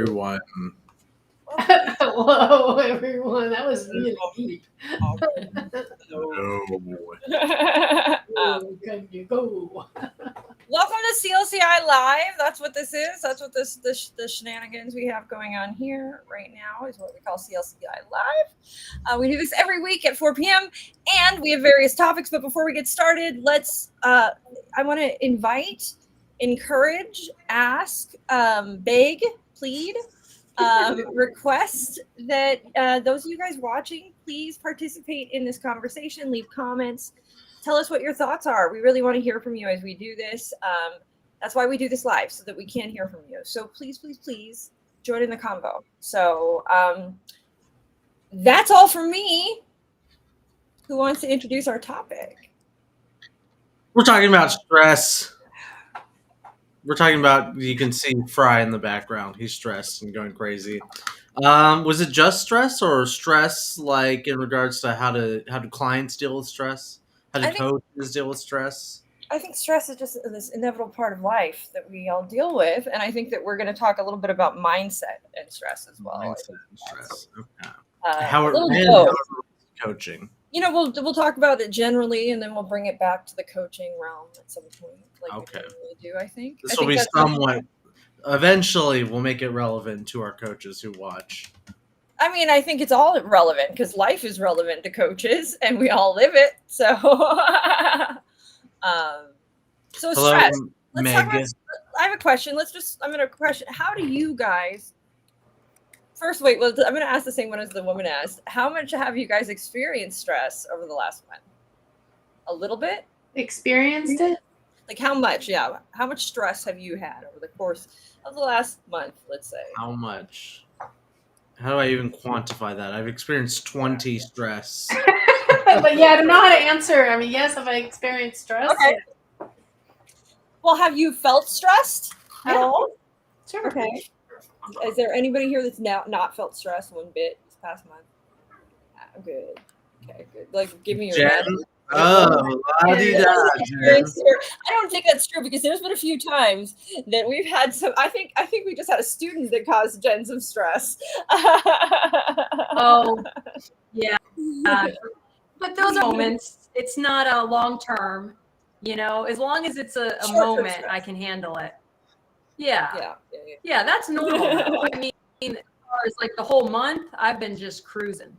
everyone. Whoa, everyone. That was really deep. No. Can you go? Welcome to CLCI Live. That's what this is. That's what the shenanigans we have going on here right now is what we call CLCI Live. We do this every week at 4 p.m. and we have various topics. But before we get started, I want to invite, encourage, ask, beg, plead, request that those of you guys watching, please participate in this conversation. Leave comments. Tell us what your thoughts are. We really want to hear from you as we do this. That's why we do this live, so that we can hear from you. So please, please, please join in the convo. So that's all from me. Who wants to introduce our topic? We're talking about stress. We're talking about, you can see Fry in the background. He's stressed and going crazy. Was it just stress, or stress like in regards to how do clients deal with stress? How do coaches deal with stress? I think stress is just this inevitable part of life that we all deal with, and I think that we're going to talk a little bit about mindset and stress as well. Mindset and stress. Okay. How coaching. You know, we'll talk about it generally, and then we'll bring it back to the coaching realm at some point. Okay. We do, I think. This will be somewhat. Eventually, we'll make it relevant to our coaches who watch. I mean, I think it's all relevant because life is relevant to coaches, and we all live it. So, so Hello, stress. Let's Meg. talk about, I have a question. I'm going to question. How do you guys? First, wait. Well, I'm going to ask the same one as the woman asked. How much have you guys experienced stress over the last month? A little bit. Experienced it? Like how much? Yeah. How much stress have you had over the course of the last month? Let's say. How much? How do I even quantify that? I've experienced 20 stress. But yeah, I don't know how to answer. I mean, yes, have I experienced stress? Okay. Well, have you felt stressed at all? Sure. Okay. Is there anybody here that's now not felt stress one bit this past month? Good. Okay, good. Like, give me your Jen? Oh, la-di-da, Jen. I don't think that's true because there's been a few times that we've had some. I think we just had a student that caused Jen some stress. Oh, yeah. But those are moments. It's not a long term. You know, as long as it's a moment, I can handle it. Yeah, that's normal. I mean, as far as like the whole month, I've been just cruising.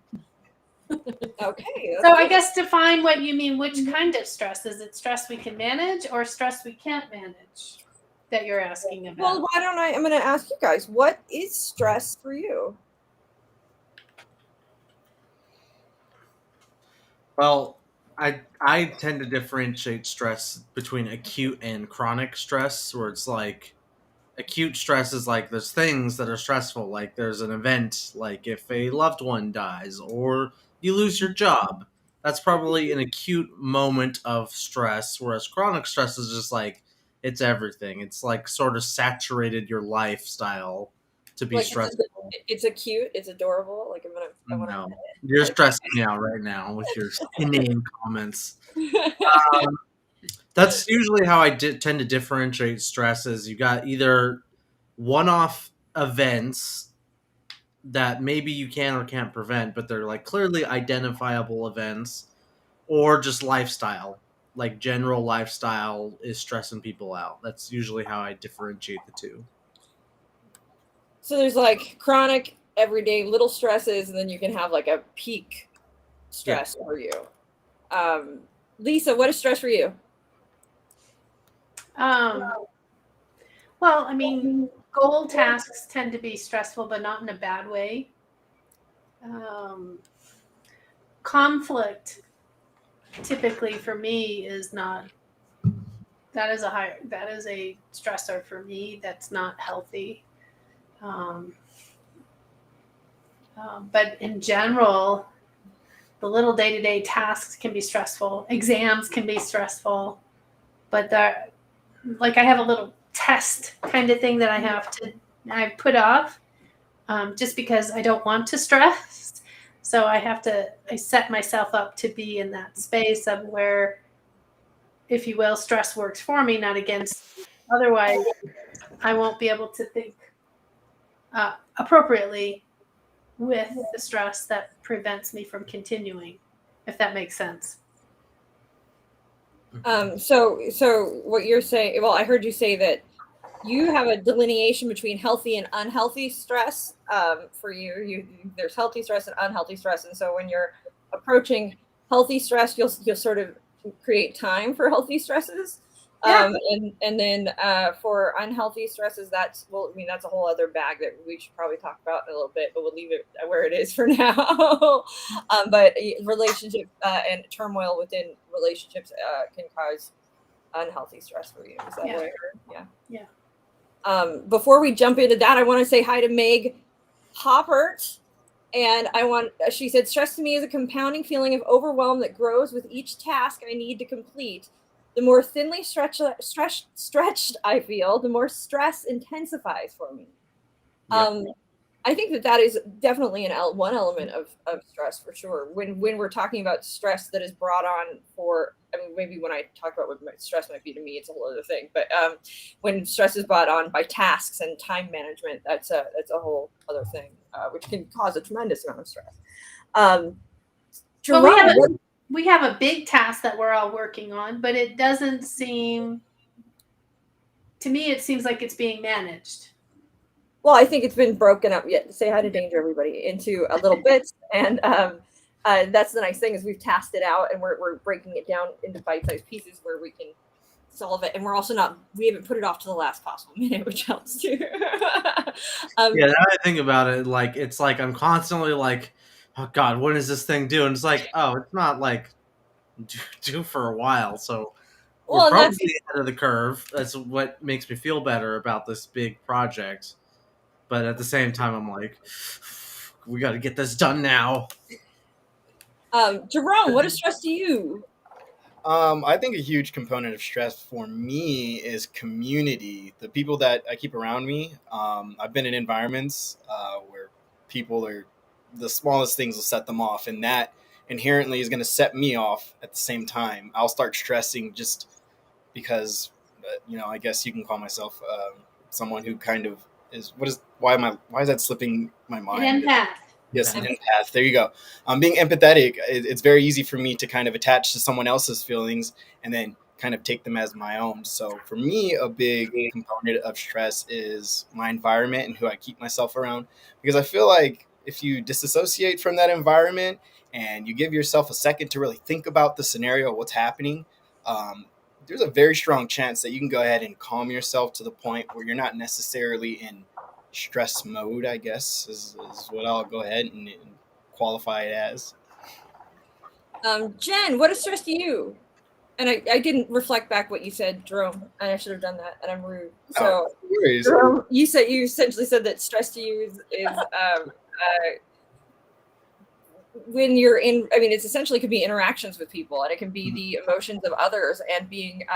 Okay. So I guess define what you mean. Which kind of stress? Is it stress we can manage or stress we can't manage that you're asking about? Well, why don't I'm going to ask you guys, what is stress for you? Well, I tend to differentiate stress between acute and chronic stress, where it's like acute stress is like there's things that are stressful, like there's an event, like if a loved one dies or you lose your job. That's probably an acute moment of stress, whereas chronic stress is just like it's everything. It's like sort of saturated your lifestyle to be Like stressful. It's cute. It's adorable. Like No, you're stressing me out right now with your inane comments. That's usually how I tend to differentiate stress. Is you got either one-off events that maybe you can or can't prevent, but they're like clearly identifiable events, or just lifestyle. Like general lifestyle is stressing people out. That's usually how I differentiate the two. So there's like chronic, everyday little stresses, and then you can have like a peak stress for you. Lisa, what is stress for you? Well, I mean, goal tasks tend to be stressful, but not in a bad way. Conflict, typically for me, is not. That is a stressor for me. That's not healthy. But in general, the little day-to-day tasks can be stressful. Exams can be stressful, but like I have a little test kind of thing that I put off just because I don't want to stress. So I set myself up to be in that space of where, if you will, stress works for me, not against. Otherwise, I won't be able to think appropriately with the stress that prevents me from continuing, if that makes sense. So what you're saying, well, I heard you say that you have a delineation between healthy and unhealthy stress. For you, there's healthy stress and unhealthy stress, and so when you're approaching healthy stress, you'll sort of create time for healthy stresses. Yeah. And then for unhealthy stresses, that's a whole other bag that we should probably talk about in a little bit, but we'll leave it where it is for now. But relationship and turmoil within relationships can cause unhealthy stress for you. Is that what I heard? Yeah. Before we jump into that, I want to say hi to Meg Hoppert. And she said, stress to me is a compounding feeling of overwhelm that grows with each task I need to complete. The more thinly stretched I feel, the more stress intensifies for me. Yep. I think that is definitely one element of stress for sure. When we're talking about stress that is brought on maybe when I talk about what stress might be to me, it's a whole other thing. But when stress is brought on by tasks and time management, that's a whole other thing, which can cause a tremendous amount of stress. We have a big task that we're all working on, but it doesn't seem, to me, it seems like it's being managed. Well, I think it's been broken up. Say hi to Danger, everybody, into a little bits, and that's the nice thing is we've tasked it out, and we're breaking it down into bite-sized pieces where we can solve it, and we haven't put it off to the last possible minute, which helps too. Now I think about it, like it's like I'm constantly like, oh God, when is this thing due? And it's like, oh, it's not like due for a while, so we're probably ahead of the curve. That's what makes me feel better about this big project. But at the same time, I'm like, we got to get this done now. Jerome, what is stress to you? I think a huge component of stress for me is community. The people that I keep around me. I've been in environments where people are the smallest things will set them off, and that inherently is going to set me off at the same time. I'll start stressing just because, I guess you can call myself someone who kind of is. Why is that slipping my mind? An empath. Yes, an empath. There you go. Being empathetic, it's very easy for me to kind of attach to someone else's feelings and then kind of take them as my own. So for me, a big component of stress is my environment and who I keep myself around. Because I feel like if you disassociate from that environment and you give yourself a second to really think about the scenario, what's happening, there's a very strong chance that you can go ahead and calm yourself to the point where you're not necessarily in stress mode, I guess, is what I'll go ahead and qualify it as. Jen, what is stress to you? And I didn't reflect back what you said, Jerome, and I should have done that, and I'm rude. So, Jerome, you essentially said that stress to you is when you're in, it's essentially could be interactions with people, and it can be the emotions of others, and being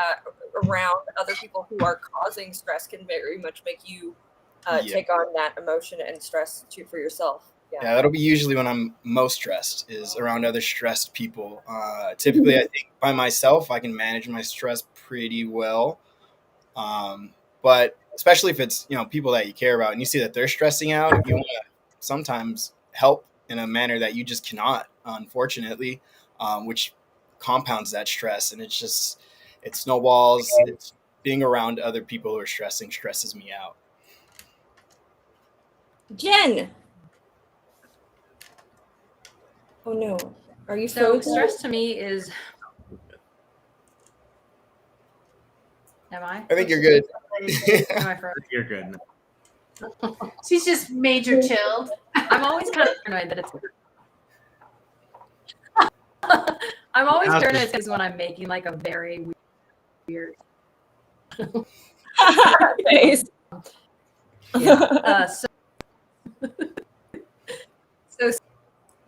around other people who are causing stress can very much make you take on that emotion and stress for yourself. Yeah, that'll be usually when I'm most stressed, is around other stressed people. Typically, I think by myself, I can manage my stress pretty well. But especially if it's, people that you care about and you see that they're stressing out, you want to sometimes help in a manner that you just cannot, unfortunately, which compounds that stress. And it snowballs. It's being around other people who are stressing stresses me out. Jen. Oh no. Are you so stress to me is Am I? I think you're good. Am I frozen? You're good. She's just major chilled. I'm always kind of paranoid that it's I'm always paranoid because when I'm making like a very weird face. Yeah. So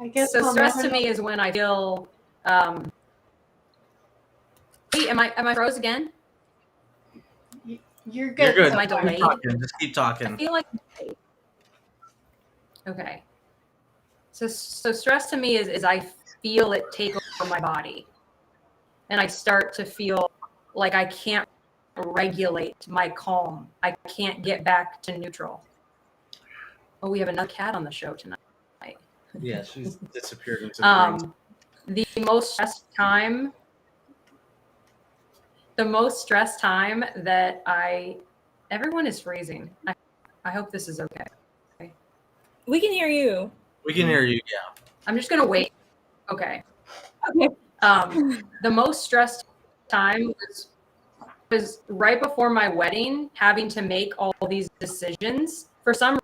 I guess stress to me is when I feel wait, am I froze again? You're good. You're good. Am I delayed? Just keep talking. I feel like okay. So stress to me is I feel it take over my body, and I start to feel like I can't regulate my calm. I can't get back to neutral. Oh, we have another cat on the show tonight. Yeah, she's disappeared into the the most stressed time that everyone is freezing. I hope this is okay. We can hear you. We can hear you, yeah. I'm just gonna wait. Okay. Okay. The most stressed time was right before my wedding, having to make all these decisions. For some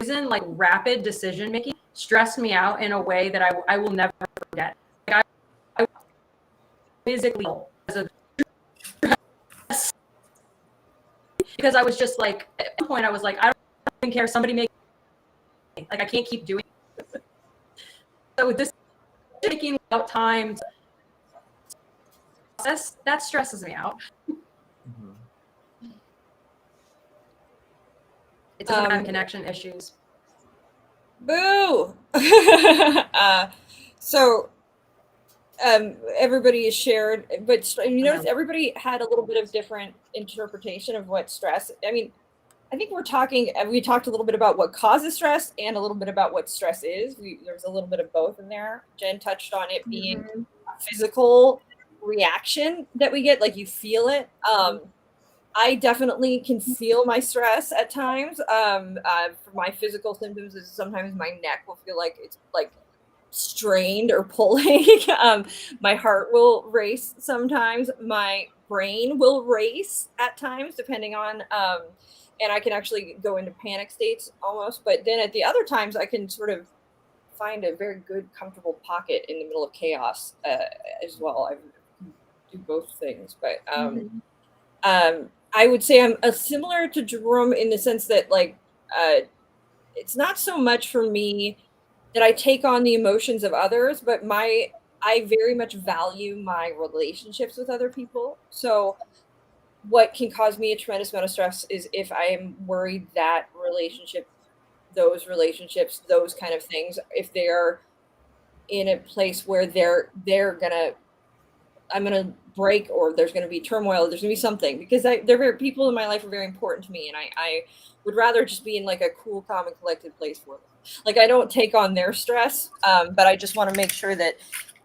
reason, like rapid decision making stressed me out in a way that I will never forget. Like I physically as a because I was just like, at one point I was like, I don't even care. Somebody make like I can't keep doing this. So this taking out time to process, that stresses me out. It doesn't have connection issues. Boo! So everybody is shared, but you notice everybody had a little bit of different interpretation of what stress. I mean, I think we talked a little bit about what causes stress and a little bit about what stress is. There's a little bit of both in there. Jen touched on it being a physical reaction that we get, like you feel it. I definitely can feel my stress at times. For my physical symptoms is sometimes my neck will feel like it's like strained or pulling. My heart will race sometimes. My brain will race at times, depending on, and I can actually go into panic states almost. But then at the other times, I can sort of find a very good, comfortable pocket in the middle of chaos as well. I do both things, but I would say I'm similar to Jerome in the sense that like it's not so much for me that I take on the emotions of others, but I very much value my relationships with other people. So what can cause me a tremendous amount of stress is if I am worried that those relationships, those kind of things, if they're in a place where I'm gonna break, or there's gonna be turmoil, there's gonna be something, because people in my life are very important to me, and I would rather just be in like a cool, calm, and collected place for them. Like I don't take on their stress, but I just want to make sure that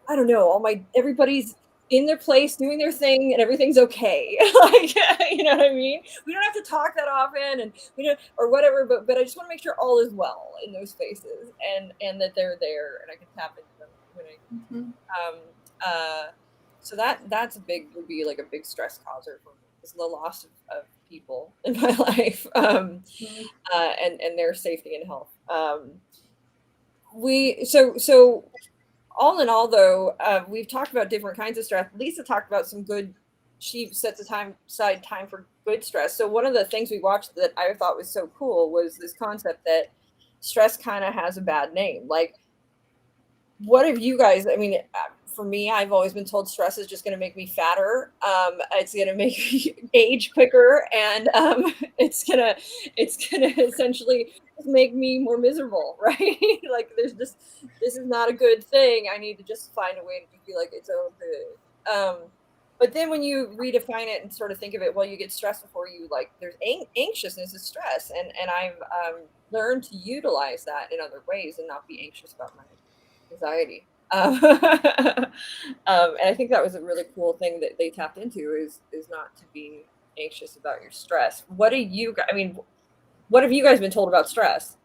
I don't know, everybody's in their place doing their thing and everything's okay. Like you know what I mean? We don't have to talk that often, and we don't or whatever, but I just want to make sure all is well in those spaces, and that they're there and I can tap into them when so that's would be like a big stress causer for me, is the loss of people in my life, and their safety and health. So all in all, though, we've talked about different kinds of stress. Lisa talked about some good. She sets aside time for good stress. So one of the things we watched that I thought was so cool was this concept that stress kind of has a bad name. Like, what have you guys? I mean, for me, I've always been told stress is just going to make me fatter. It's going to make me age quicker, and it's gonna essentially make me more miserable, right? Like this is not a good thing. I need to just find a way to feel like it's okay. But then when you redefine it and sort of think of it, well, you get stressed before you like. There's anxiousness is stress, and I've learned to utilize that in other ways and not be anxious about my anxiety. And I think that was a really cool thing that they tapped into is not to be anxious about your stress. What have you guys been told about stress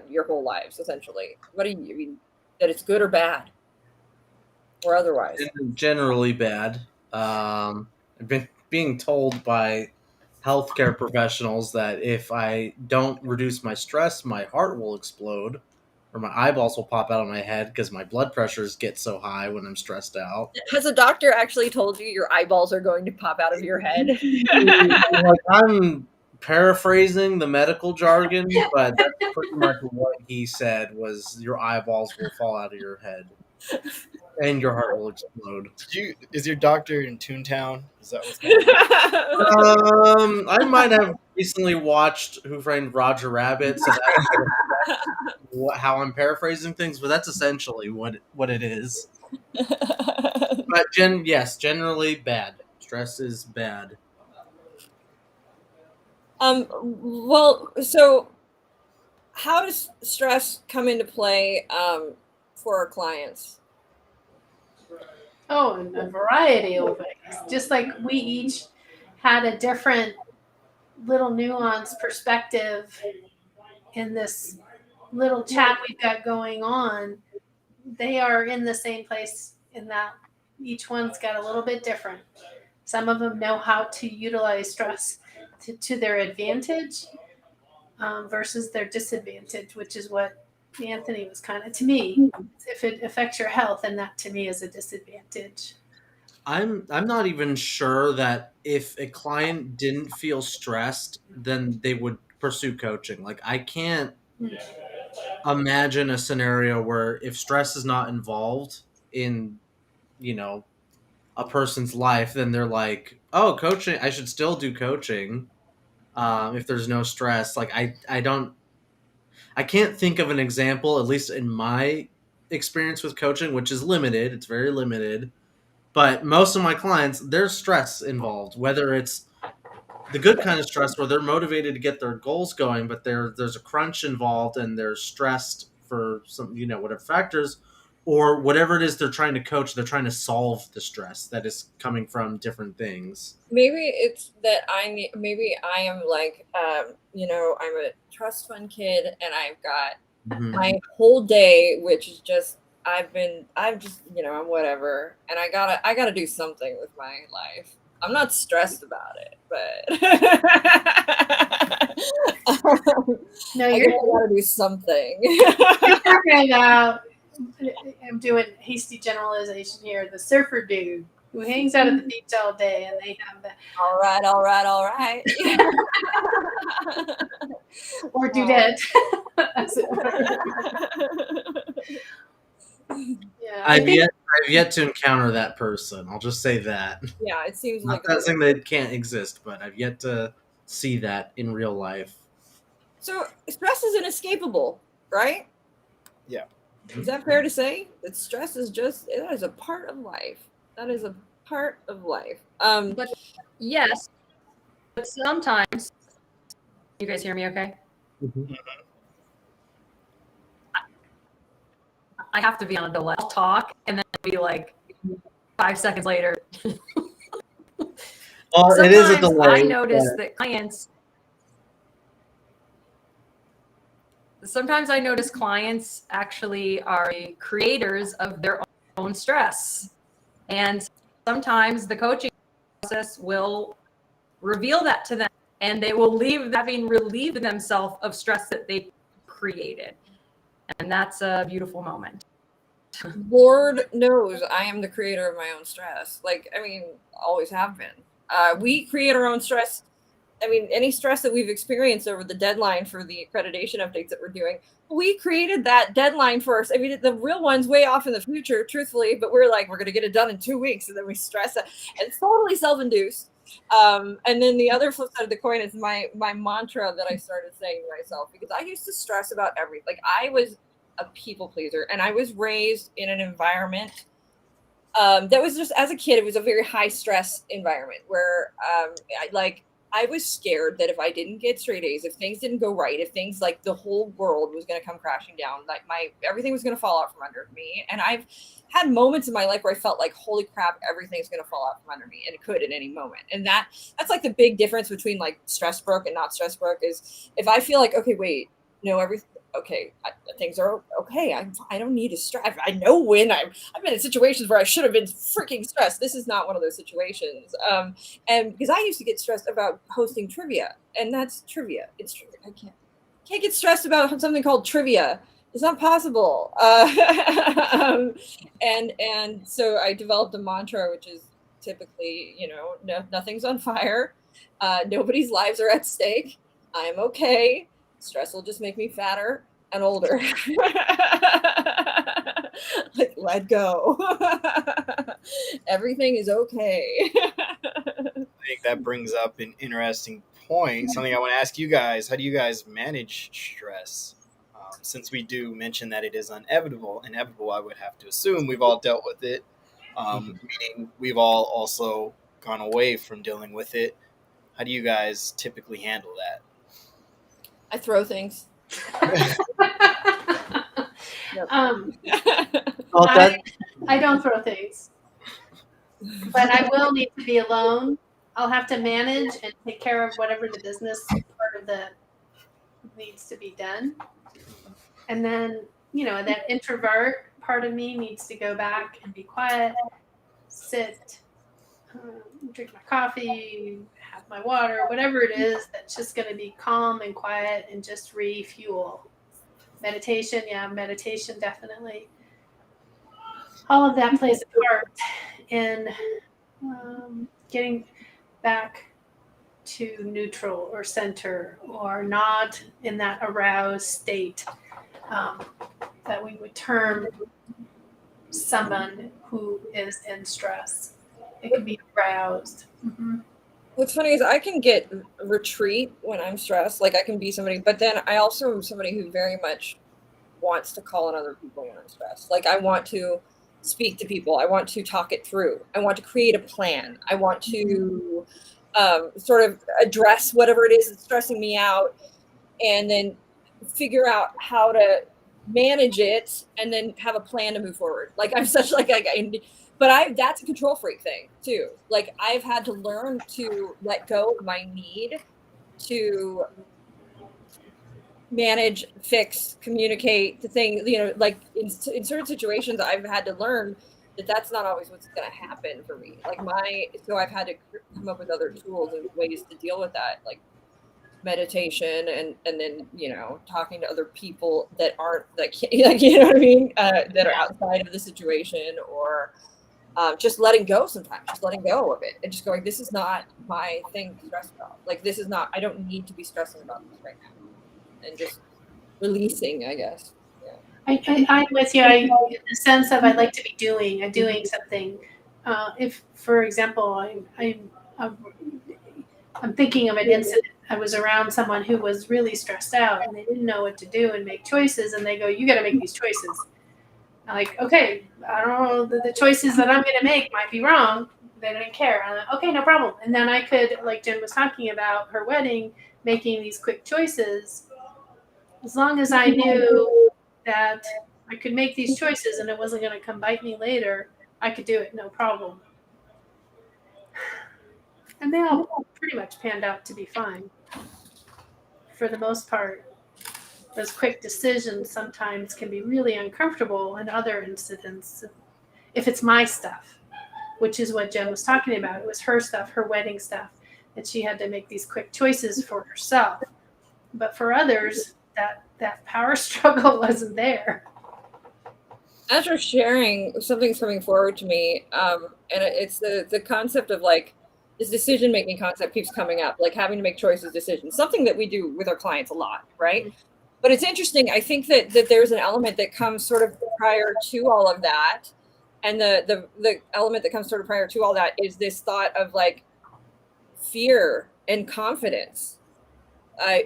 your whole lives, essentially? That it's good or bad or otherwise? Generally bad. I've been being told by healthcare professionals that if I don't reduce my stress, my heart will explode, or my eyeballs will pop out of my head because my blood pressures get so high when I'm stressed out. Has a doctor actually told you your eyeballs are going to pop out of your head? Like, I'm paraphrasing the medical jargon, but that's pretty much what he said was your eyeballs will fall out of your head and your heart will explode. Is your doctor in Toontown? Is that what's going on? I might have recently watched Who Framed Roger Rabbit, so that's how I'm paraphrasing things, but that's essentially what it is. But yes, generally bad. Stress is bad. Well, so how does stress come into play for our clients? Oh, and a variety of ways. Just like we each had a different little nuanced perspective in this little chat we've got going on, they are in the same place in that each one's got a little bit different. Some of them know how to utilize stress to their advantage versus their disadvantage, which is what Anthony was kind of, to me, if it affects your health, and that to me is a disadvantage. I'm not even sure that if a client didn't feel stressed, then they would pursue coaching. Like I can't imagine a scenario where if stress is not involved in, you know, a person's life, then they're like, "Oh, coaching, I should still do coaching." If there's no stress, like I can't think of an example, at least in my experience with coaching, which is limited. It's very limited. But most of my clients, there's stress involved, whether it's the good kind of stress where they're motivated to get their goals going, but there's a crunch involved and they're stressed for some, whatever factors, or whatever it is they're trying to coach, they're trying to solve the stress that is coming from different things. Maybe it's that maybe I am like, I'm a trust fund kid and I've got my whole day, which is just, I'm whatever. And I gotta do something with my life. I'm not stressed about it, but No, I you're gotta do something. talking about, I'm doing hasty generalization here, the surfer dude who hangs out at the beach all day and they have the all right. or dudette. Yeah, I've yet to encounter that person. I'll just say that. Yeah, it seems Not like that saying that it can't exist, but I've yet to see that in real life. So stress is inescapable, right? Yeah. Is that fair to say? That stress is that is a part of life. That is a part of life. But yes, but sometimes, you guys hear me okay? Mm-hmm. I have to be on a delay. I'll talk and then it'll be like 5 seconds later. Well, it is a Sometimes delay. I notice that clients actually are creators of their own stress. And sometimes the coaching process will reveal that to them and they will leave having relieved themselves of stress that they created. And that's a beautiful moment. Lord knows I am the creator of my own stress. Always have been. We create our own stress. Any stress that we've experienced over the deadline for the accreditation updates that we're doing, we created that deadline for us. The real one's way off in the future, truthfully, but we're like, we're going to get it done in 2 weeks. And then we stress it. And it's totally self-induced. And then the other flip side of the coin is my mantra that I started saying to myself, because I used to stress about everything. Like I was a people pleaser and I was raised in an environment that was just, as a kid, it was a very high stress environment where I was scared that if I didn't get straight A's, if things didn't go right, if things like the whole world was going to come crashing down, like everything was going to fall out from under me. And I've had moments in my life where I felt like, holy crap, everything's going to fall out from under me, and it could at any moment. And that's like the big difference between like stress broke and not stress broke is if I feel like, okay, wait, no, everything. Okay, things are okay. I don't need to stress. I know when I've been in situations where I should have been freaking stressed. This is not one of those situations. And because I used to get stressed about hosting trivia, and that's trivia. It's trivia. I can't get stressed about something called trivia. It's not possible. And so I developed a mantra, which is typically, nothing's on fire. Nobody's lives are at stake. I'm okay. Stress will just make me fatter and older. Like, let go. Everything is okay. I think that brings up an interesting point. Something I want to ask you guys: how do you guys manage stress? Since we do mention that it is inevitable, I would have to assume we've all dealt with it. Meaning we've all also gone away from dealing with it. How do you guys typically handle that? I throw things. um, Well, I don't throw things, but I will need to be alone. I'll have to manage and take care of whatever the business part of the needs to be done. And then, that introvert part of me needs to go back and be quiet, sit, drink my coffee, have my water, whatever it is that's just going to be calm and quiet and just refuel. Meditation, yeah, meditation definitely. All of that plays a part in getting back to neutral or center or not in that aroused state um, that we would term someone who is in stress. It can be aroused. Mm-hmm. What's funny is I can get retreat when I'm stressed. Like I can be somebody, but then I also am somebody who very much wants to call on other people when I'm stressed. Like I want to speak to people. I want to talk it through. I want to create a plan. I want to sort of address whatever it is that's stressing me out and then figure out how to manage it and then have a plan to move forward. Like I'm such but that's a control freak thing too. Like I've had to learn to let go of my need to manage, fix, communicate the thing, like in certain situations I've had to learn that that's not always what's going to happen for me. So I've had to come up with other tools and ways to deal with that, like meditation and then talking to other people that aren't like you know what I mean, that are outside of the situation, or just letting go sometimes, just letting go of it and just going, this is not my thing to stress about. Like this is not, I don't need to be stressing about this right now, and just releasing, I guess. I'm with you. In the sense of I like to be doing something. If, for example, I'm thinking of an incident. I was around someone who was really stressed out and they didn't know what to do and make choices. And they go, "You got to make these choices." I'm like, okay, I don't know. The choices that I'm going to make might be wrong. They don't care. I'm like, okay, no problem. And then I could, like Jen was talking about her wedding, making these quick choices. As long as I knew that I could make these choices and it wasn't going to come bite me later, I could do it, no problem. And they all pretty much panned out to be fine. For the most part, those quick decisions sometimes can be really uncomfortable in other incidents. If it's my stuff, which is what Jen was talking about, it was her stuff, her wedding stuff, that she had to make these quick choices for herself. But for others, that power struggle wasn't there. As you're sharing, something's coming forward to me, and it's the concept of like this decision making concept keeps coming up, like having to make choices, decisions, something that we do with our clients a lot, right? Mm-hmm. But it's interesting. I think that there's an element that comes sort of prior to all of that, and the element that comes sort of prior to all that is this thought of like fear and confidence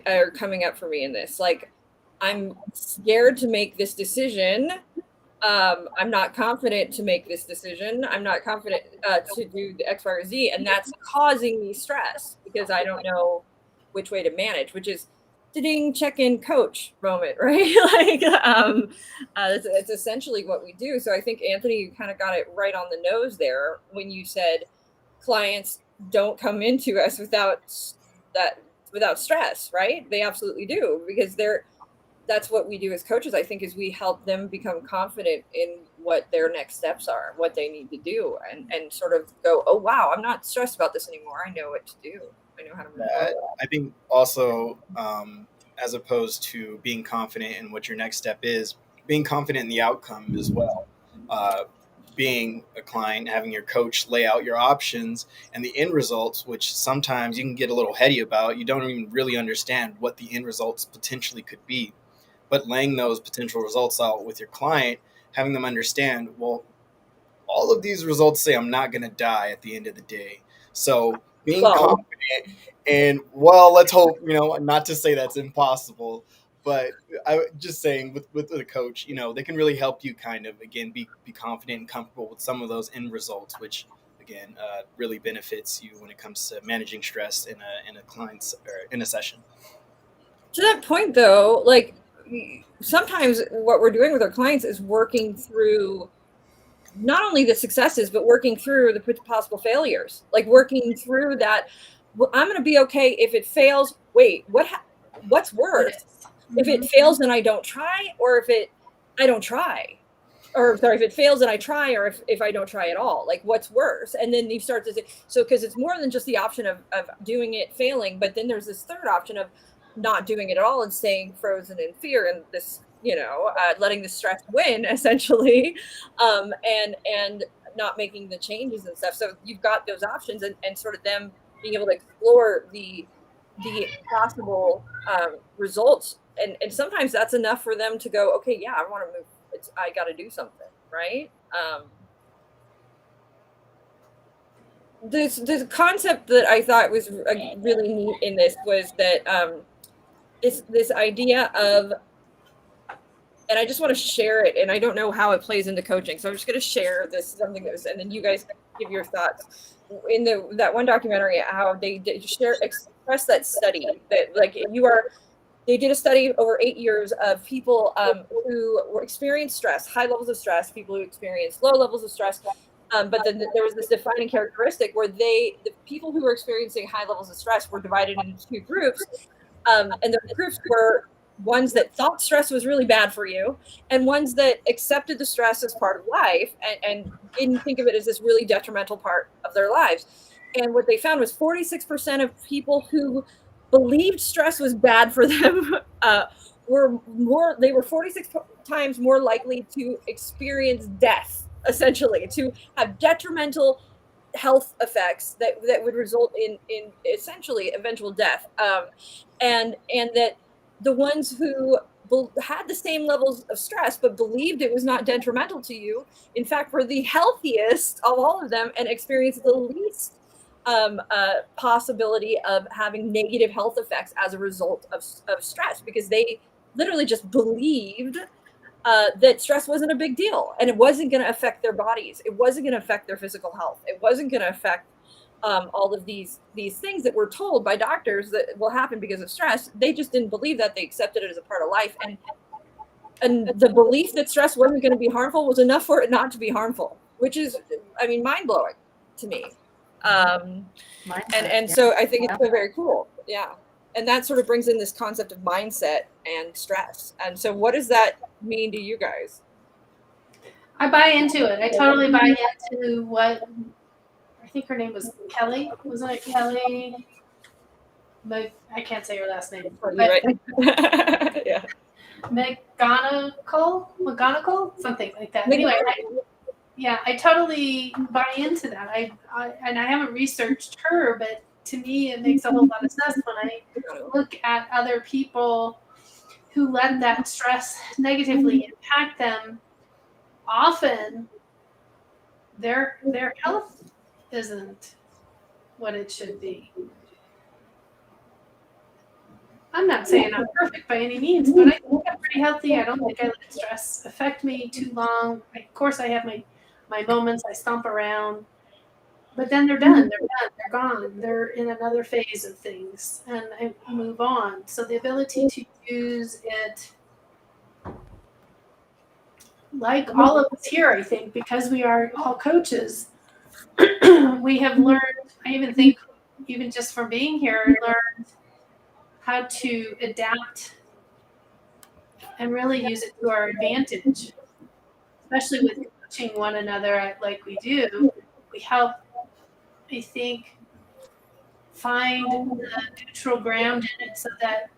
are coming up for me in this. Like I'm scared to make this decision. I'm not confident to make this decision. I'm not confident to do the X, Y, or Z. And that's causing me stress because I don't know which way to manage, which is ding, check-in coach moment, right? Like, it's essentially what we do. So I think, Anthony, you kind of got it right on the nose there when you said clients don't come into us without stress, right? They absolutely do, because that's what we do as coaches, I think, is we help them become confident in what their next steps are, what they need to do, and sort of go, oh, wow, I'm not stressed about this anymore. I know what to do. I know how to move forward. I think also, as opposed to being confident in what your next step is, being confident in the outcome as well. Being a client, having your coach lay out your options and the end results, which sometimes you can get a little heady about. You don't even really understand what the end results potentially could be. But laying those potential results out with your client, having them understand, well, all of these results say I'm not going to die at the end of the day. So being confident, and well, let's hope, not to say that's impossible, but I just saying with a coach, they can really help you kind of, again, be confident and comfortable with some of those end results, which again, really benefits you when it comes to managing stress in a client's or in a session. To that point, though, like sometimes what we're doing with our clients is working through not only the successes, but working through the possible failures, like working through that. Well, I'm going to be okay if it fails. Wait, what's worse? If it fails and I don't try, or I don't try, or sorry, if it fails and I try, or if I don't try at all, like what's worse? And then you start to say, so because it's more than just the option of doing it, failing, but then there's this third option of not doing it at all and staying frozen in fear and this, letting the stress win essentially, and not making the changes and stuff. So you've got those options, and sort of them being able to explore the possible results, and sometimes that's enough for them to go, okay, yeah, I want to move. I got to do something, right? This concept that I thought was really neat in this was that this idea of, and I just want to share it, and I don't know how it plays into coaching, so I'm just going to share this, something that was, and then you guys give your thoughts. In that one documentary, how they express that study that, like, they did a study over 8 years of people who experienced stress, high levels of stress, people who experienced low levels of stress. But then there was this defining characteristic where the people who were experiencing high levels of stress were divided into two groups. And the groups were ones that thought stress was really bad for you, and ones that accepted the stress as part of life and didn't think of it as this really detrimental part of their lives. And what they found was 46% of people who believed stress was bad for them they were 46 times more likely to experience death, essentially, to have detrimental health effects that would result in essentially eventual death, and that the ones who had the same levels of stress but believed it was not detrimental to you, in fact, were the healthiest of all of them and experienced the least possibility of having negative health effects as a result of stress, because they literally just believed that stress wasn't a big deal, and it wasn't going to affect their bodies. It wasn't going to affect their physical health. It wasn't going to affect all of these things that we're told by doctors that will happen because of stress. They just didn't believe that. They accepted it as a part of life, and the belief that stress wasn't going to be harmful was enough for it not to be harmful, which is, I mean, mind-blowing to me. And so I think it's so very cool. Yeah. And that sort of brings in this concept of mindset and stress. And so what does that mean to you guys? I buy into it. I totally buy into what, I think her name was Kelly. Wasn't it Kelly? But I can't say her last name. But right. Yeah. McGonigal, something like that. Anyway, I totally buy into that. I haven't researched her, but to me, it makes a whole lot of sense when I look at other people who let that stress negatively impact them. Often, their health isn't what it should be. I'm not saying I'm perfect by any means, but I think I'm pretty healthy. I don't think I let stress affect me too long. Of course, I have my moments. I stomp around, but then they're done. They're gone. They're in another phase of things, and I move on. So the ability to use it, like all of us here, I think, because we are all coaches, we have learned. I even think, even just from being here, learned how to adapt and really use it to our advantage, especially with coaching one another like we do. We help, I think, find the neutral ground in it so that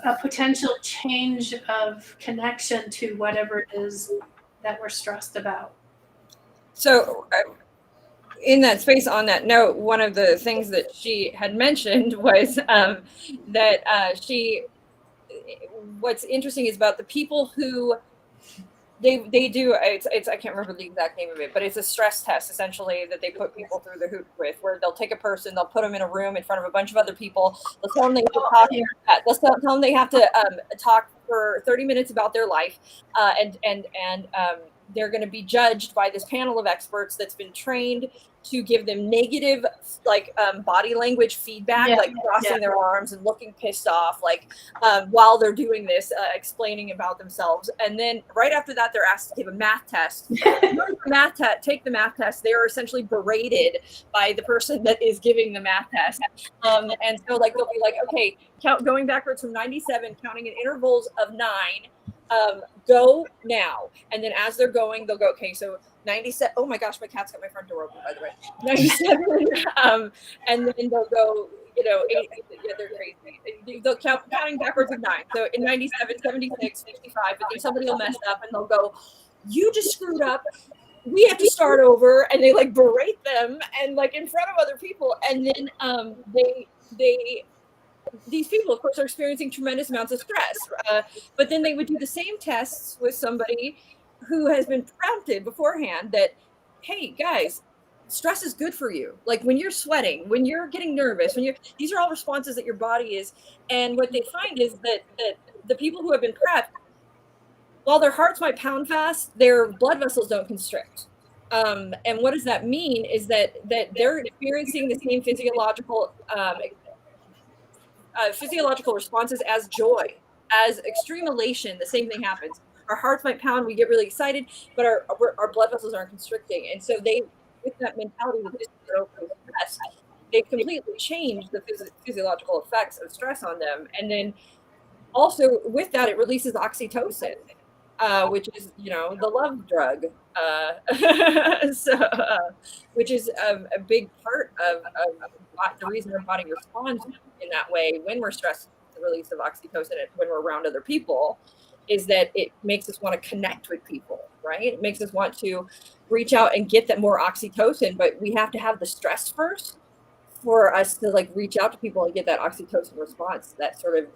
a potential change of connection to whatever it is that we're stressed about. So in that space, on that note, one of the things that she had mentioned was that what's interesting is about the people who they do, it's I can't remember the exact name of it, but it's a stress test essentially that they put people through the hoop with, where they'll take a person, they'll put them in a room in front of a bunch of other people, they'll tell them they have to talk, they'll tell them they have to talk for 30 minutes about their life, and they're going to be judged by this panel of experts that's been trained to give them negative body language feedback, like crossing their arms and looking pissed off, while they're doing this, explaining about themselves. And then right after that, they're asked to give a math test. Take the math test. They are essentially berated by the person that is giving the math test. And so they'll be like, okay, going backwards from 97, counting in intervals of 9. Go now. And then as they're going, they'll go, okay, so 97. Oh my gosh, my cat's got my front door open, by the way. 97. And then they'll go, 8, yeah, they're crazy. They'll counting backwards of 9. So in 97, 76, 55, but then somebody will mess up and they'll go, you just screwed up. We have to start over. And they berate them and in front of other people. And then these people, of course, are experiencing tremendous amounts of stress. But then they would do the same tests with somebody who has been prompted beforehand that, hey, guys, stress is good for you. When you're sweating, when you're getting nervous, these are all responses that your body is. And what they find is that the people who have been prepped, while their hearts might pound fast, their blood vessels don't constrict. And what does that mean is that they're experiencing the same physiological responses as joy, as extreme elation. The same thing happens. Our hearts might pound, we get really excited, but our blood vessels aren't constricting. And so with that mentality that this is over stress, they completely change the physiological effects of stress on them. And then also with that, it releases oxytocin, which is, the love drug, which is a big part of the reason our body responds in that way when we're stressed. The release of oxytocin when we're around other people is that it makes us want to connect with people, right? It makes us want to reach out and get that more oxytocin, but we have to have the stress first for us to reach out to people and get that oxytocin response, that sort of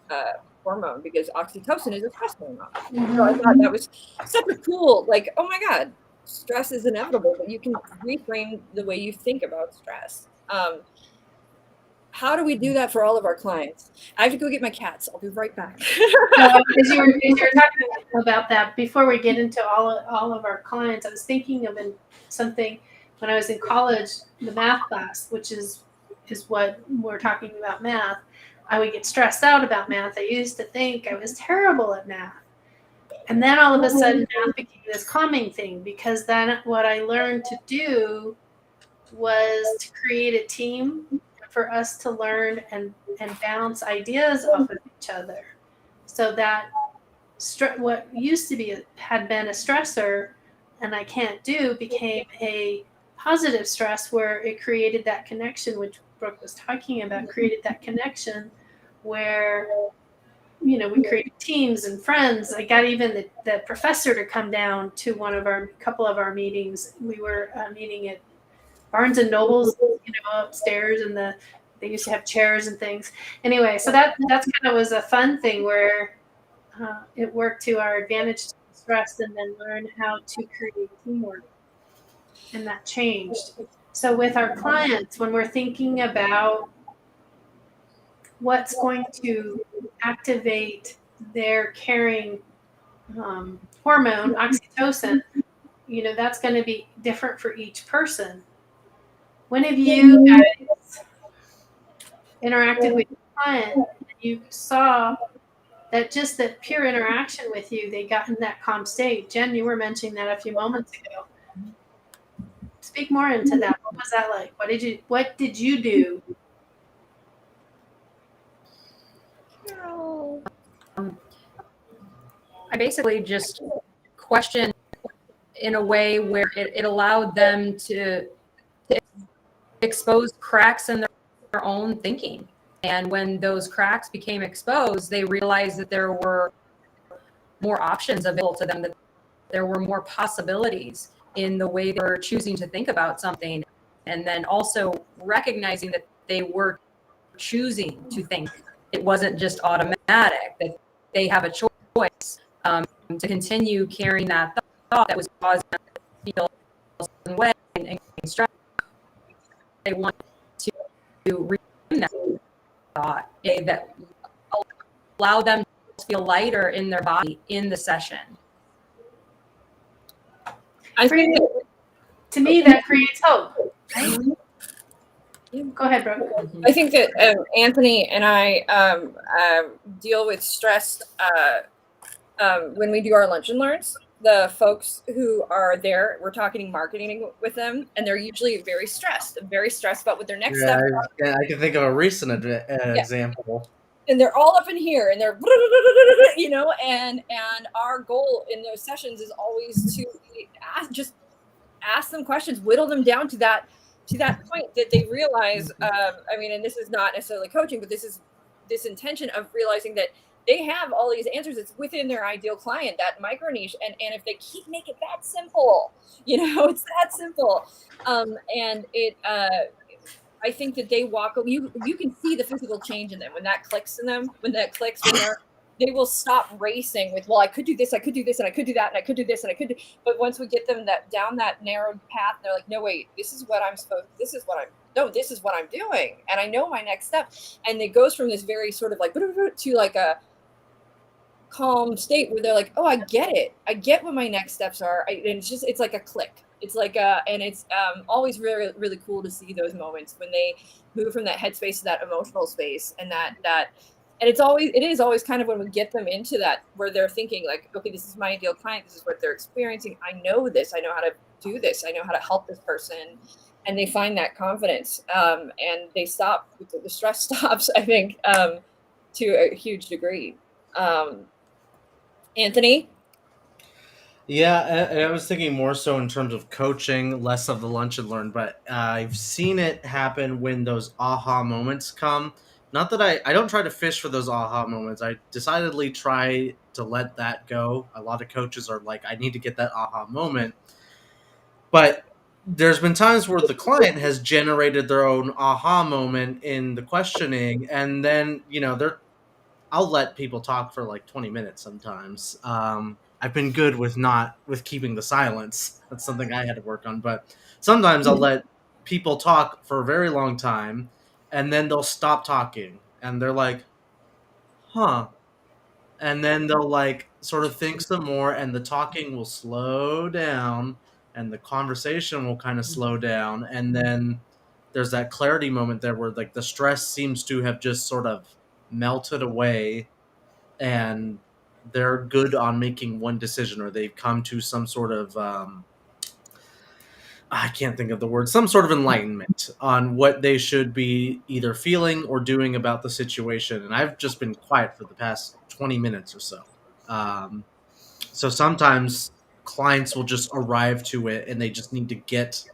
hormone, because oxytocin is a stress hormone. So I thought that was such a cool, oh my God, stress is inevitable, but you can reframe the way you think about stress. How do we do that for all of our clients? I have to go get my cats. I'll be right back. As you were talking about that, before we get into all of our clients, I was thinking of something when I was in college, the math class, which is what we're talking about, math. I would get stressed out about math. I used to think I was terrible at math. And then all of a sudden math became this calming thing, because then what I learned to do was to create a team for us to learn and bounce ideas off of each other, so that what used to had been a stressor and I can't do became a positive stress, where it created that connection, which Brooke was talking about, created that connection where, we created teams and friends. I got even the professor to come down to couple of our meetings. We were meeting at Barnes and Nobles, upstairs, and they used to have chairs and things. Anyway, so that's kind of was a fun thing where it worked to our advantage to stress, and then learn how to create teamwork, and that changed. So with our clients, when we're thinking about what's going to activate their caring hormone, oxytocin, that's going to be different for each person. When have you guys interacted with your client and you saw that just that pure interaction with you, they got in that calm state? Jen, you were mentioning that a few moments ago. Speak more into that. What was that like? What did you do? I basically just questioned in a way where it allowed them to expose cracks in their own thinking. And when those cracks became exposed, they realized that there were more options available to them, that there were more possibilities in the way they were choosing to think about something. And then also recognizing that they were choosing to think. It wasn't just automatic, that they have a choice to continue carrying that thought that was causing them to feel a certain way and stress. They want to reframe that thought, that allow them to feel lighter in their body in the session. I think to me that creates hope. Right? Go ahead, Brooke. I think that Anthony and I deal with stress when we do our lunch and learns. The folks who are there, we're talking marketing with them, and they're usually very stressed about what their next Yeah, step. I can think of a recent example. And they're all up in here, and they're, and our goal in those sessions is always to ask them questions, whittle them down to that point that they realize. And this is not necessarily coaching, but this is this intention of realizing that they have all these answers. It's within their ideal client, that micro niche, and if they keep make it that simple, it's that simple. And it I think that they walk, you can see the physical change in them when that clicks in them, when they will stop racing with, well, I could do this, I could do this, and I could do that, and I could do this, and I could do. But once we get them down that narrowed path, they're like, no, wait, this is what I'm doing, and I know my next step. And it goes from this very sort of like to like a calm state where they're like, oh, I get it. I get what my next steps are. And it's like a click. It's like and it's always really, really cool to see those moments when they move from that headspace to that emotional space, and and it is always kind of when we get them into that, where they're thinking like, okay, this is my ideal client. This is what they're experiencing. I know this. I know how to do this. I know how to help this person. And they find that confidence, and they stop. The stress stops, I think, to a huge degree. Anthony? Yeah, I was thinking more so in terms of coaching, less of the lunch and learn, but I've seen it happen when those aha moments come. Not that I don't try to fish for those aha moments. I decidedly try to let that go. A lot of coaches are like, I need to get that aha moment. But there's been times where the client has generated their own aha moment in the questioning, and then, I'll let people talk for like 20 minutes sometimes. I've been good with keeping the silence. That's something I had to work on. But sometimes I'll let people talk for a very long time, and then they'll stop talking, and they're like, "Huh." And then they'll like sort of think some more, and the talking will slow down, and the conversation will kind of slow down, and then there's that clarity moment there where like the stress seems to have just sort of melted away, and they're good on making one decision, or they've come to some sort of I can't think of the word, some sort of enlightenment on what they should be either feeling or doing about the situation. And I've just been quiet for the past 20 minutes or so. Um, so sometimes clients will just arrive to it, and they just need to get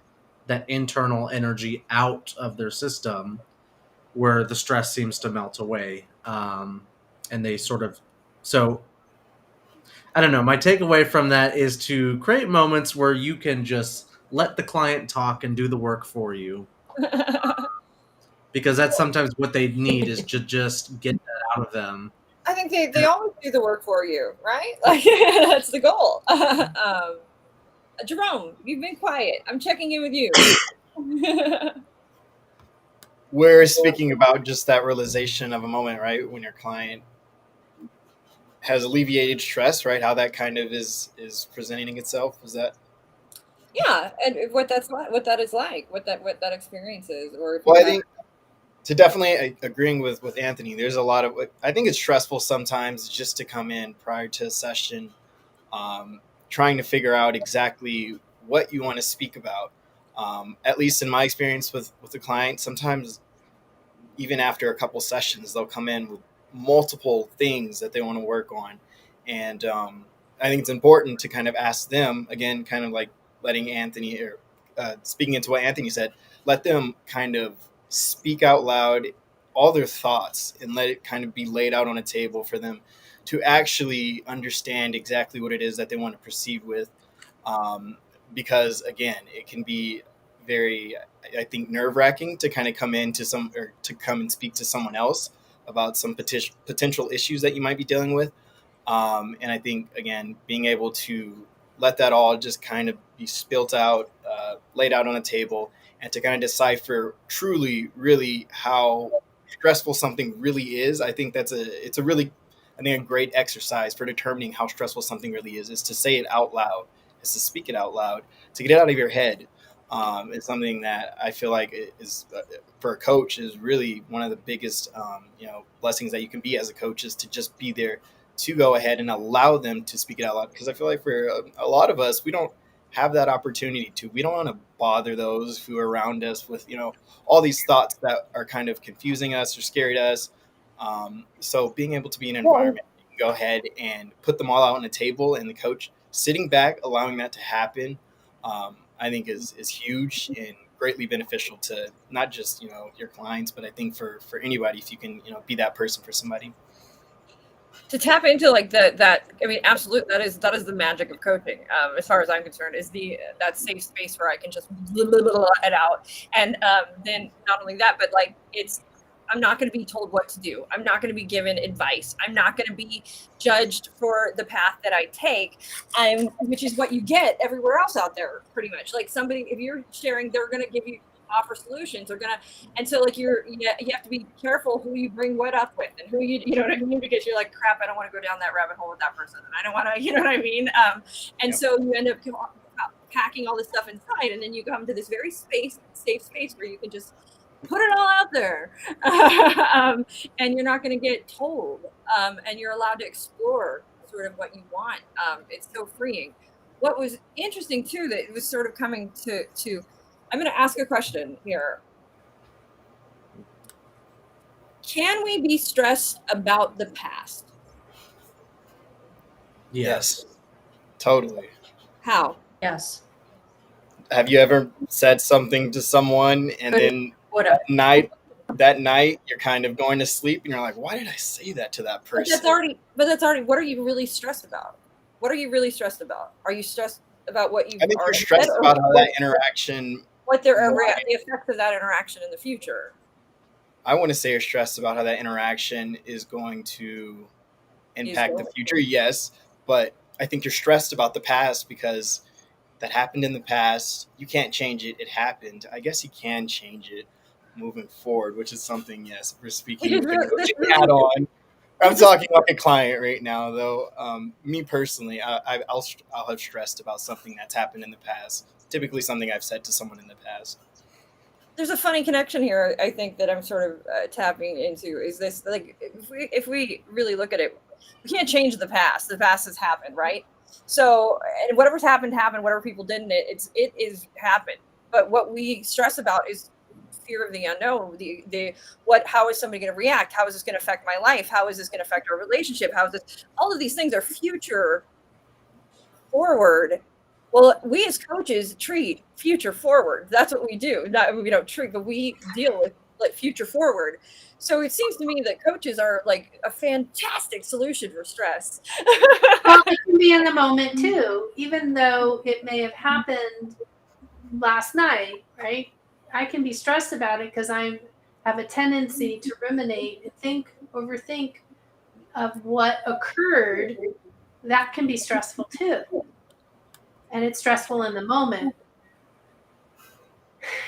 that internal energy out of their system where the stress seems to melt away. And they sort of, so I don't know. My takeaway from that is to create moments where you can just let the client talk and do the work for you, because that's sometimes what they need, is to just get that out of them. I think they always do the work for you, right? Like that's the goal. Jerome, you've been quiet. I'm checking in with you. We're speaking about just that realization of a moment, right? When your client has alleviated stress, right? How that kind of is presenting itself. Is that? Yeah, and what that is like, what that experience is, or if Well, I think to definitely agreeing with Anthony, there's a lot of, I think it's stressful sometimes just to come in prior to a session, trying to figure out exactly what you want to speak about. At least in my experience with the client, sometimes even after a couple sessions, they'll come in with multiple things that they want to work on. And I think it's important to kind of ask them, again, kind of like letting Anthony, or speaking into what Anthony said, let them kind of speak out loud all their thoughts and let it kind of be laid out on a table for them to actually understand exactly what it is that they want to proceed with. Because again, it can be very, I think, nerve wracking to kind of come into or to come and speak to someone else about some potential issues that you might be dealing with. And I think, again, being able to let that all just kind of be spilt out, laid out on a table, and to kind of decipher truly, really how stressful something really is. I think it's a really, I think, a great exercise for determining how stressful something really is to say it out loud, is to speak it out loud, to get it out of your head. is something that I feel like is for a coach is really one of the biggest blessings that you can be as a coach, is to just be there to go ahead and allow them to speak it out loud. Because I feel like for a lot of us, we don't have that opportunity to. We don't want to bother those who are around us with all these thoughts that are kind of confusing us or scared us. So being able to be in an environment, you can go ahead and put them all out on the table, and the coach sitting back, allowing that to happen, I think is huge and greatly beneficial to not just your clients, but I think for anybody, if you can be that person for somebody. To tap into like that, I mean, absolutely, that is the magic of coaching, as far as I'm concerned, is that safe space where I can just it out, and then not only that, but like I'm not going to be told what to do. I'm not going to be given advice. I'm not going to be judged for the path that I take, which is what you get everywhere else out there, pretty much. Like somebody, if you're sharing, they're going to offer solutions. And so like you have to be careful who you bring what up with, and who you know what I mean, because you're like, crap, I don't want to go down that rabbit hole with that person, and I don't want to, you know what I mean. So you end up packing all this stuff inside, and then you come to this very safe space where you can just put it all out there, and you're not going to get told, and you're allowed to explore sort of what you want. It's so freeing. What was interesting too, that it was sort of coming to I'm going to ask a question here. Can we be stressed about the past? Yes. Totally. How? Yes. Have you ever said something to someone and then that night you're kind of going to sleep and you're like, why did I say that to that person? But that's already, what are you really stressed about? What are you really stressed about? Are you stressed about what you've I think you're already stressed said, about how that interaction, what the effects of that interaction in the future? I want to say you're stressed about how that interaction is going to impact the future. Yes, but I think you're stressed about the past because that happened in the past. You can't change it. It happened. I guess you can change it moving forward, which is something, yes, we're speaking with a coaching hat on. I'm talking like a client right now, though. Me personally, I'll have stressed about something that's happened in the past. Typically something I've said to someone in the past. There's a funny connection here, I think, that I'm sort of tapping into. Is this, like, if we really look at it, we can't change the past. The past has happened, right? So, and whatever's happened, whatever people did in it, it is happened. But what we stress about is fear of the unknown. How is somebody going to react? How is this going to affect my life? How is this going to affect our relationship? How is this? All of these things are future forward. Well, we as coaches treat future forward. That's what we do. We don't treat, but we deal with like future forward. So it seems to me that coaches are like a fantastic solution for stress. Well, it can be in the moment too, even though it may have happened last night, right? I can be stressed about it because I have a tendency to ruminate and overthink of what occurred. That can be stressful too. And it's stressful in the moment.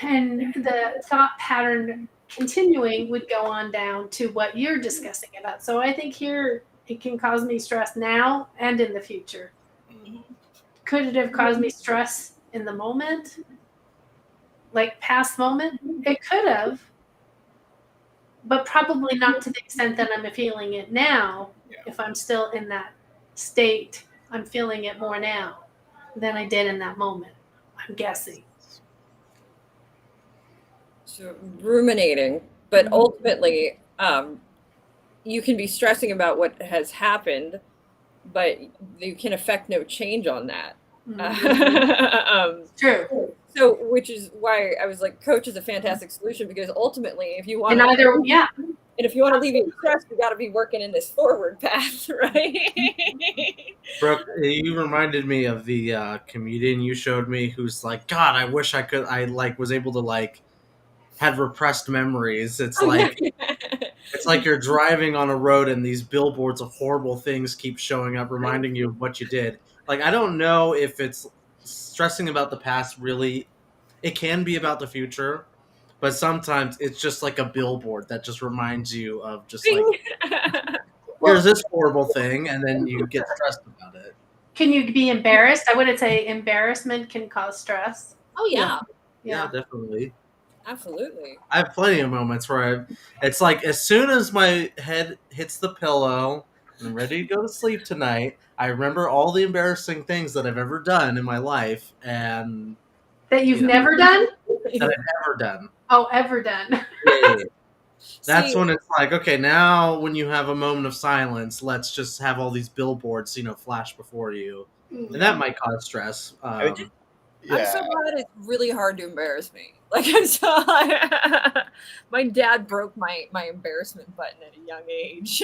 And the thought pattern continuing would go on down to what you're discussing about. So I think here it can cause me stress now and in the future. Could it have caused me stress in the moment? Like past moment? It could have, but probably not to the extent that I'm feeling it now. Yeah. If I'm still in that state, I'm feeling it more now than I did in that moment, I'm guessing. So ruminating, but ultimately, you can be stressing about what has happened, but you can affect no change on that. True. So, which is why I was like, coach is a fantastic solution, because ultimately, if you want And if you want to alleviate stress, you got to be working in this forward path, right? Brooke, you reminded me of the comedian you showed me, who's like, God, I wish I was able to had repressed memories. It's like you're driving on a road and these billboards of horrible things keep showing up, reminding you of what you did. Like, I don't know if it's stressing about the past. Really, it can be about the future, but sometimes it's just like a billboard that just reminds you of just like, here's this horrible thing, and then you get stressed about it. Can you be embarrassed? I wouldn't say embarrassment can cause stress. Oh yeah. Yeah, definitely. Absolutely. I have plenty of moments where it's like as soon as my head hits the pillow and I'm ready to go to sleep tonight, I remember all the embarrassing things that I've ever done in my life and That you've you know, never done? that I've ever done. Oh, ever done. Yeah. That's See, when it's like, okay, now when you have a moment of silence, let's just have all these billboards, flash before you, and that might cause stress. I mean, I'm so yeah. glad it's really hard to embarrass me. Like my dad broke my embarrassment button at a young age.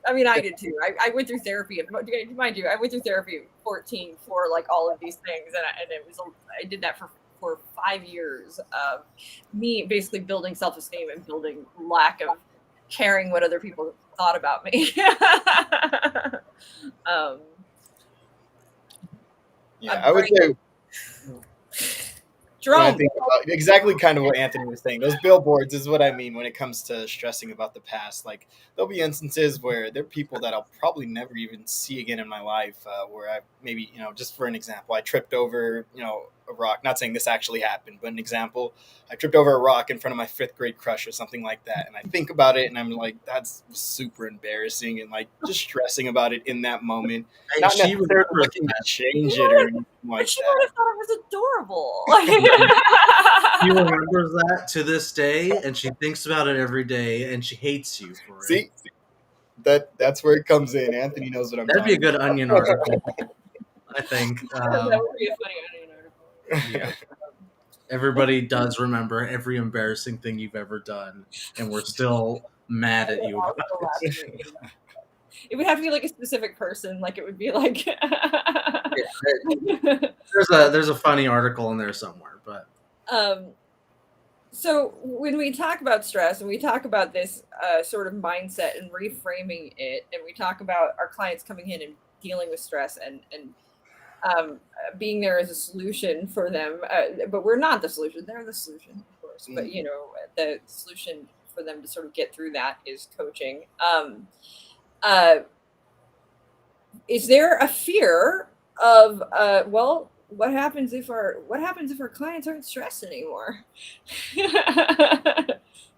I mean, I did too. I went through therapy. Mind you, I went through therapy at 14 for like all of these things, and it was I did that for 5 years of me basically building self-esteem and building lack of caring what other people thought about me. um, Yeah, I would say when I Jerome. think about exactly kind of what Anthony was saying, those billboards is what I mean when it comes to stressing about the past. Like there'll be instances where there are people that I'll probably never even see again in my life, where I maybe just for an example, I tripped over a rock. Not saying this actually happened, but an example, I tripped over a rock in front of my 5th grade crush or something like that, and I think about it and I'm like, that's super embarrassing and like just stressing about it in that moment, And not she necessarily remembers looking to that. change it or anything But like she that. might have thought it was adorable. She remembers that to this day, and she thinks about it every day, and she hates you for it. See, that's where it comes in. Anthony knows what I'm That'd be a talking good Onion article, I think. That would be a funny Onion article. Yeah. Everybody does remember every embarrassing thing you've ever done, and we're still mad at you about it. It would have to be like a specific person. Like it would be like. There's a funny article in there somewhere, but So when we talk about stress and we talk about this sort of mindset and reframing it, and we talk about our clients coming in and dealing with stress and being there as a solution for them, but we're not the solution; they're the solution, of course. But the solution for them to sort of get through that is coaching. Is there a fear of what happens if our clients aren't stressed anymore?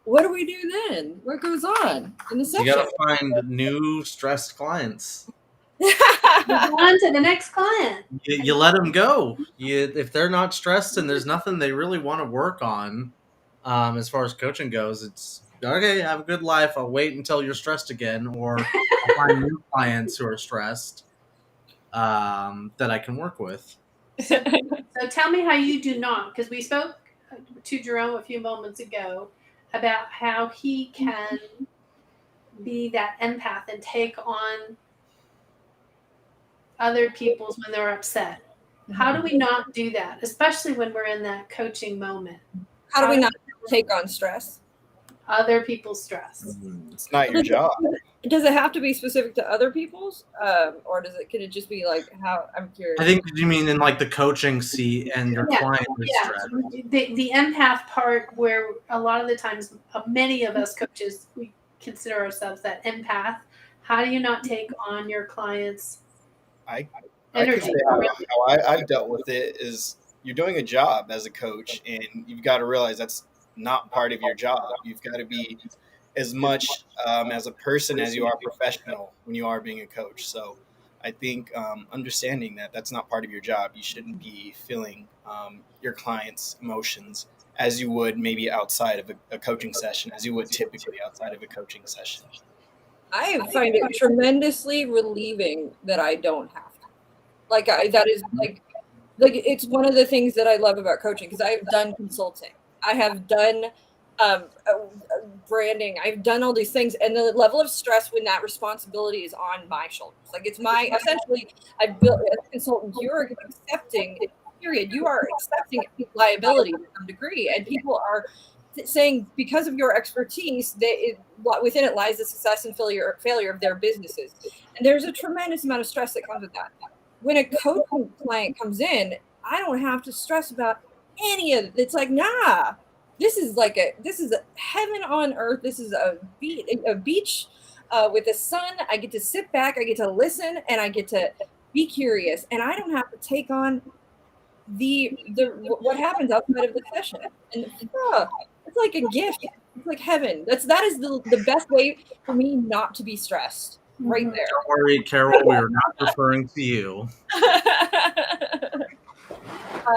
What do we do then? What goes on in the session? you gotta find new stressed clients. Move on to the next client. You let them go. If they're not stressed and there's nothing they really want to work on, as far as coaching goes, it's okay. Have a good life. I'll wait until you're stressed again, or I'll find new clients who are stressed that I can work with. So tell me how you do not, because we spoke to Jerome a few moments ago about how he can be that empath and take on other people's when they're upset. How do we not do that, especially when we're in that coaching moment? How do we not take on stress? Other people's stress. It's not your job. Does it have to be specific to other people's, or can it just be like how? I'm curious. I think you mean in like the coaching seat and your client is stressed. The empath part, where a lot of the times, many of us coaches, we consider ourselves that empath. How do you not take on your clients' I energy? can say how I've dealt with it is you're doing a job as a coach, and you've got to realize that's not part of your job. You've got to be as much as a person as you are professional when you are being a coach. So I think understanding that that's not part of your job, you shouldn't be feeling your client's emotions as you would maybe outside of a coaching session, as you would typically outside of a coaching session. I find it tremendously relieving that I don't have to. That is like it's one of the things that I love about coaching, because I've done consulting, I have done branding, I've done all these things, and the level of stress when that responsibility is on my shoulders, like it's my essentially. I've built as a consultant. You're accepting. Period. You are accepting liability to some degree, and people are saying because of your expertise, within it lies the success and failure of their businesses. And there's a tremendous amount of stress that comes with that. When a coaching client comes in, I don't have to stress about any of it. It's like, nah, this is a heaven on earth. This is a beach with the sun. I get to sit back, I get to listen, and I get to be curious. And I don't have to take on what happens outside of the session. And it's like a gift. It's like heaven. That is the best way for me not to be stressed. Right there. Don't worry, Carol, we are not referring to you.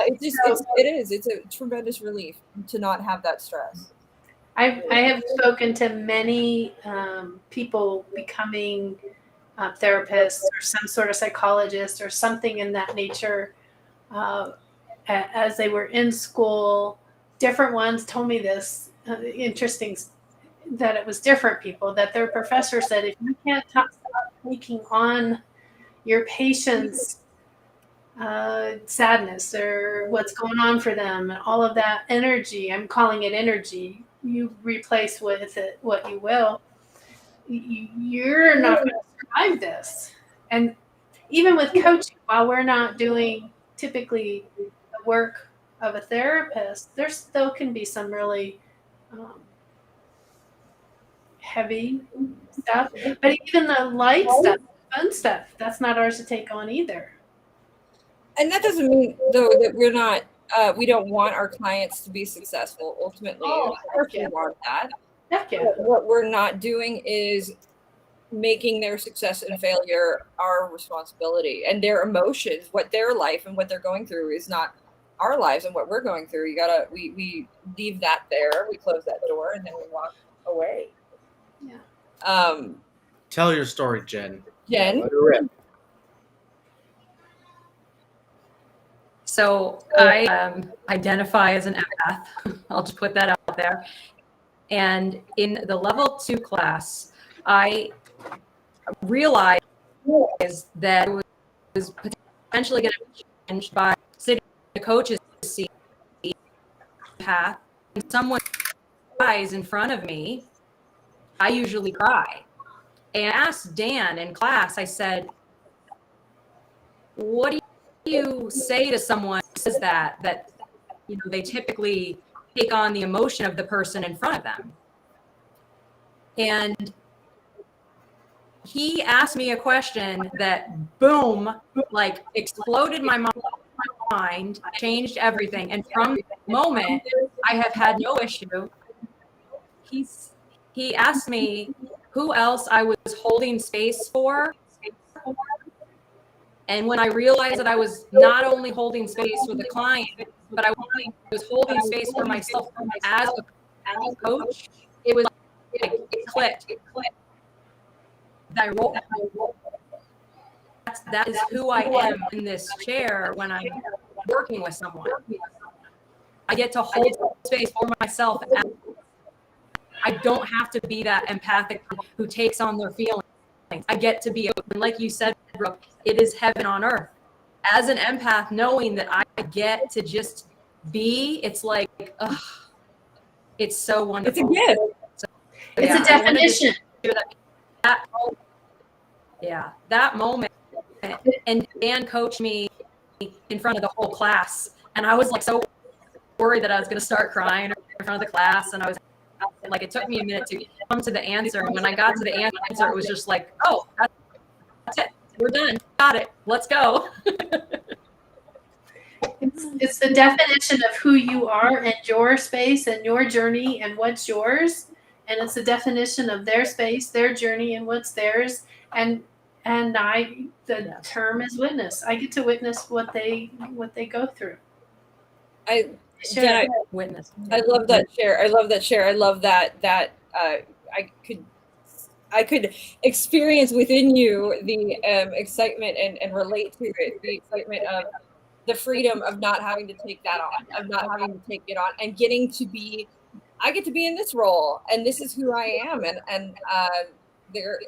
It's a tremendous relief to not have that stress. I have spoken to many people becoming therapists or some sort of psychologist or something in that nature as they were in school. Different ones told me this interesting, that it was different people, that their professor said, if you can't stop taking on your patients' sadness or what's going on for them and all of that energy, I'm calling it energy, you replace with it what you will, you're not going to survive this. And even with coaching, while we're not doing typically the work of a therapist, there still can be some really heavy stuff. But even the light stuff, fun stuff, that's not ours to take on either. And that doesn't mean, though, that we're not, we don't want our clients to be successful ultimately. Of course we want that. What we're not doing is making their success and failure our responsibility, and their emotions, what their life and what they're going through is not our lives and what we're going through. We leave that there, we close that door, and then we walk away. Yeah. Tell your story, Jen. So I identify as an empath. I'll just put that out there. And in the level 2 class, I realized that it was potentially going to be changed by sitting in a coach's seat path, and someone cries in front of me. I usually cry. And I asked Dan in class, I said, what do you say to someone who says that they typically take on the emotion of the person in front of them? And he asked me a question that, boom, like exploded my mind, changed everything. And from the moment, I have had no issue. He asked me who else I was holding space for. And when I realized that I was not only holding space for the client, but I was holding space for myself as a coach, it was like it clicked. That is who I am in this chair when I'm working with someone. I get to hold space for myself. I don't have to be that empathic who takes on their feelings. I get to be, like you said, Brooke, it is heaven on earth. As an empath, knowing that I get to just be, it's like, it's so wonderful. It's a gift. So, it's a definition. That moment. And Dan coached me in front of the whole class. And I was like so worried that I was going to start crying in front of the class. And I was like, it took me a minute to come to the answer. And when I got to the answer, it was just like, oh, that's it. We're done. Got it. Let's go. It's the definition of who you are and your space and your journey and what's yours. And it's the definition of their space, their journey, and what's theirs. And the term is witness. I get to witness what they go through. Witness. I love that share. I love that I could experience within you the excitement and relate to it, the excitement of the freedom of not having to take that on, of not having to take it on, and I get to be in this role, and this is who I am, and it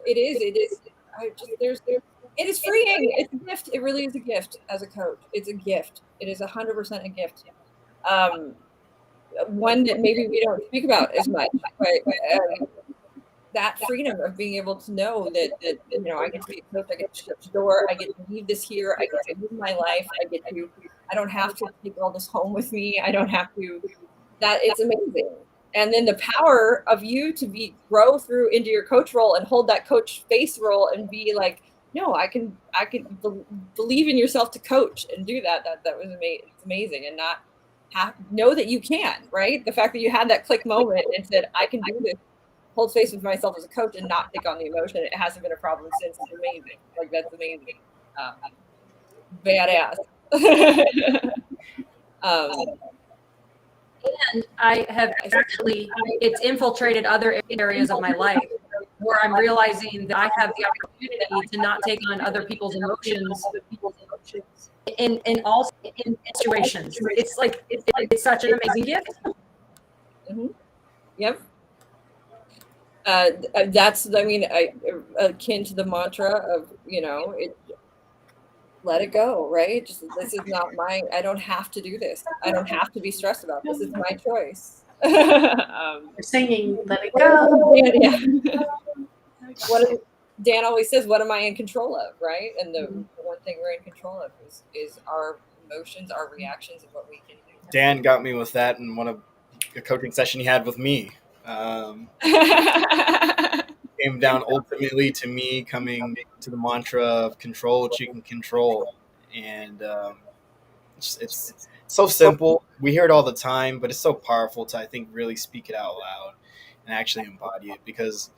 is freeing. It's a gift. It really is a gift as a coach. It's a gift. It is 100% a gift. One that maybe we don't speak about as much, but that freedom of being able to know that I get to be a coach, I get to shut the door, I get to leave this here, I get to live my life, I don't have to take all this home with me, I don't have to, that it's amazing. And then the power of you to grow through into your coach role and hold that coach face role and be like no, I can believe in yourself to coach and do that. That was amazing, and not know that you can, right? The fact that you had that click moment and said, I can do this, hold space with myself as a coach and not take on the emotion. It hasn't been a problem since. It's amazing. Like, that's amazing. Badass. And I have actually, it's infiltrated other areas of my life where I'm realizing that I have the opportunity to not take on other people's emotions in all situations. It's like, it's such an amazing gift. Mm-hmm. Yep. That's, I mean, akin to the mantra of, let it go, right? Just, this is not my, I don't have to do this. I don't have to be stressed about this. It's my choice. We're singing "Let It Go." Yeah. Dan always says, what am I in control of, right? And the one thing we're in control of is our emotions, our reactions, and what we can do. Dan got me with that in a coaching session he had with me. Came down ultimately to me coming to the mantra of control what you can control. And it's so simple. We hear it all the time, but it's so powerful to, I think, really speak it out loud and actually embody it, because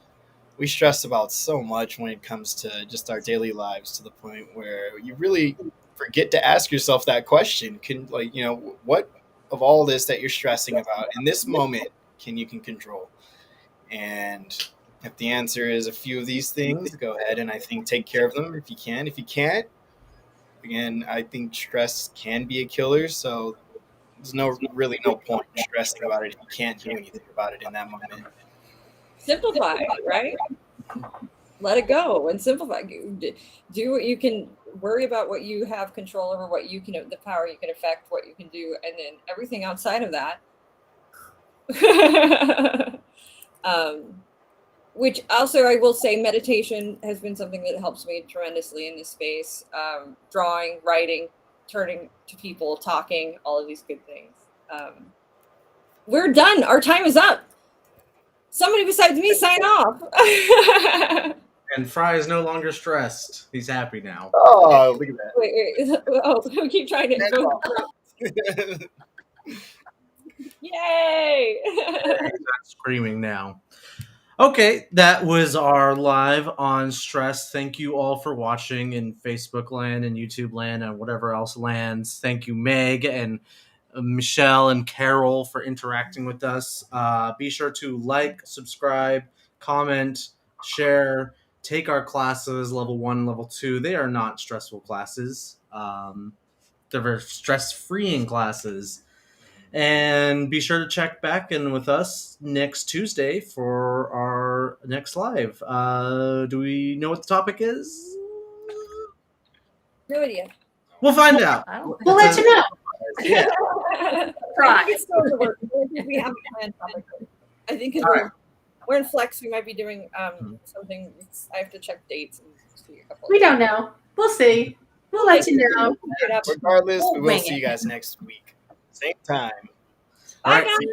we stress about so much when it comes to just our daily lives, to the point where you really forget to ask yourself that question. What of all this that you're stressing about in this moment you can control? And if the answer is a few of these things, go ahead and, I think, take care of them if you can. If you can't, again, I think stress can be a killer. So there's really no point in stressing about it if you can't do anything about it in that moment. Simplify, right? Let it go and simplify. Do what you can. Worry about what you have control over, what you can, the power you can affect, what you can do, and then everything outside of that. Which also, I will say, meditation has been something that helps me tremendously in this space. Drawing, writing, turning to people, talking, all of these good things. We're done. Our time is up. Somebody besides me sign off. And Fry is no longer stressed. He's happy now. Oh, look at that. Wait. Oh, we keep trying to. Yay! He's not screaming now. Okay, that was our live on stress. Thank you all for watching in Facebook land and YouTube land and whatever else lands. Thank you, Meg and Michelle and Carol, for interacting with us. Be sure to like, subscribe, comment, share, take our classes, level 1, level 2. They are not stressful classes. They're very stress-freeing classes. And be sure to check back in with us next Tuesday for our next live. Do we know what the topic is? No idea. We'll find out. We'll let you know. Yeah. Right. We have a planned topic. I think we're in Flex. We might be doing something. I have to check dates and see a couple. We don't know. We'll see. We'll let you know. Regardless, we will see you guys next week. Same time. Bye, All right. guys.